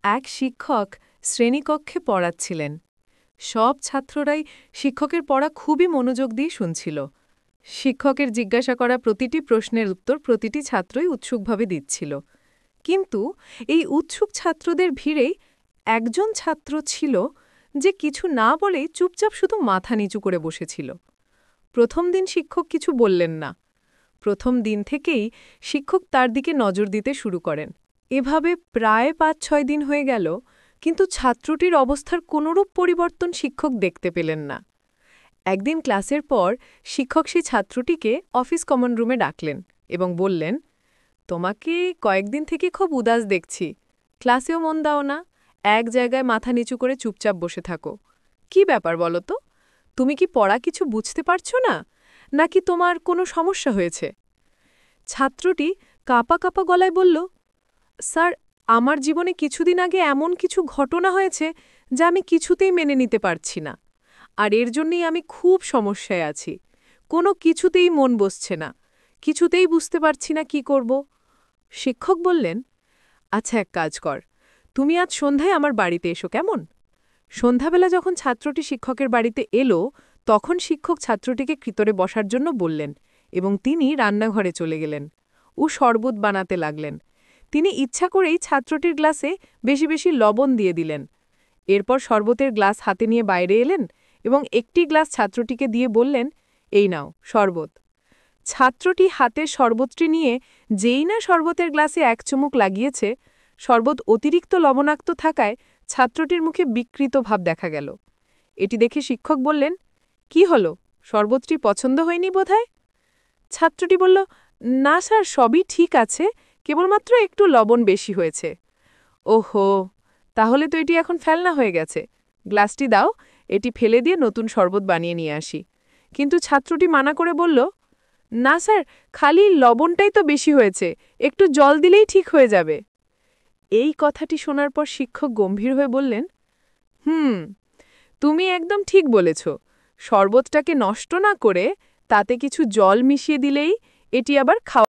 এক শিক্ষক শ্রেণীকক্ষে পড়াচ্ছিলেন। সব ছাত্ররাই শিক্ষকের পড়া খুবই মনোযোগ দিয়ে শুনছিল। শিক্ষকের জিজ্ঞাসা করা প্রতিটি প্রশ্নের উত্তর প্রতিটি ছাত্রই উৎসুকভাবে দিচ্ছিল। কিন্তু এই উৎসুক ছাত্রদের ভিড়েই একজন ছাত্র ছিল যে কিছু না বলেই চুপচাপ শুধু মাথা নিচু করে বসেছিল। প্রথম দিন শিক্ষক কিছু বললেন না। প্রথম দিন থেকেই শিক্ষক তার দিকে নজর দিতে শুরু করেন। এভাবে প্রায় ৫-৬ দিন হয়ে গেল, কিন্তু ছাত্রটির অবস্থার কোনরূপ পরিবর্তন শিক্ষক দেখতে পেলেন না। একদিন ক্লাসের পর শিক্ষক সেই ছাত্রটিকে অফিস কমন রুমে ডাকলেন এবং বললেন, তোমাকে কয়েকদিন থেকে খুব উদাস দেখছি। ক্লাসেও মন দাও না, এক জায়গায় মাথা নিচু করে চুপচাপ বসে থাকো। কি ব্যাপার বলো তো? তুমি কি পড়া কিছু বুঝতে পারছো না, নাকি তোমার কোনো সমস্যা হয়েছে? ছাত্রটি কাঁপা কাঁপা গলায় বলল, স্যার, আমার জীবনে কিছুদিন আগে এমন কিছু ঘটনা হয়েছে যা আমি কিছুতেই মেনে নিতে পারছি না, আর এর জন্যই আমি খুব সমস্যায় আছি। কোনো কিছুতেই মন বসছে না, কিছুতেই বুঝতে পারছি না কি করব। শিক্ষক বললেন, আচ্ছা, এক কাজ কর, তুমি আজ সন্ধ্যায় আমার বাড়িতে এসো, কেমন? সন্ধ্যাবেলা যখন ছাত্রটি শিক্ষকের বাড়িতে এলো, তখন শিক্ষক ছাত্রটিকে ভিতরে বসার জন্য বললেন এবং তিনি রান্নাঘরে চলে গেলেন। ও শরবত বানাতে লাগলেন। তিনি ইচ্ছা করেই ছাত্রটির গ্লাসে বেশি বেশি লবণ দিয়ে দিলেন। এরপর শরবতের গ্লাস হাতে নিয়ে বাইরে এলেন এবং একটি গ্লাস ছাত্রটিকে দিয়ে বললেন, এই নাও শরবত। ছাত্রটি হাতে শরবতটি নিয়ে যেই না শরবতের গ্লাসে এক চুমুক লাগিয়েছে, শরবত অতিরিক্ত লবণাক্ত থাকায় ছাত্রটির মুখে বিকৃত ভাব দেখা গেল। এটি দেখে শিক্ষক বললেন, কি হলো, শরবতটি পছন্দ হয়নি বোধহয়? ছাত্রটি বলল, না স্যার, সবই ঠিক আছে, কেবলমাত্র একটু লবণ বেশি হয়েছে। ওহো, তাহলে তো এটি এখন ফেলনা হয়ে গেছে। গ্লাসটি দাও, এটি ফেলে দিয়ে নতুন শরবত বানিয়ে নিয়ে আসি। কিন্তু ছাত্রটি মানা করে বলল, না স্যার, খালি লবণটাই তো বেশি হয়েছে, একটু জল দিলেই ঠিক হয়ে যাবে। এই কথাটি শোনার পর শিক্ষক গম্ভীর হয়ে বললেন, তুমি একদম ঠিক বলেছ। শরবতটাকে নষ্ট না করে তাতে কিছু জল মিশিয়ে দিলেই এটি আবার খাওয়া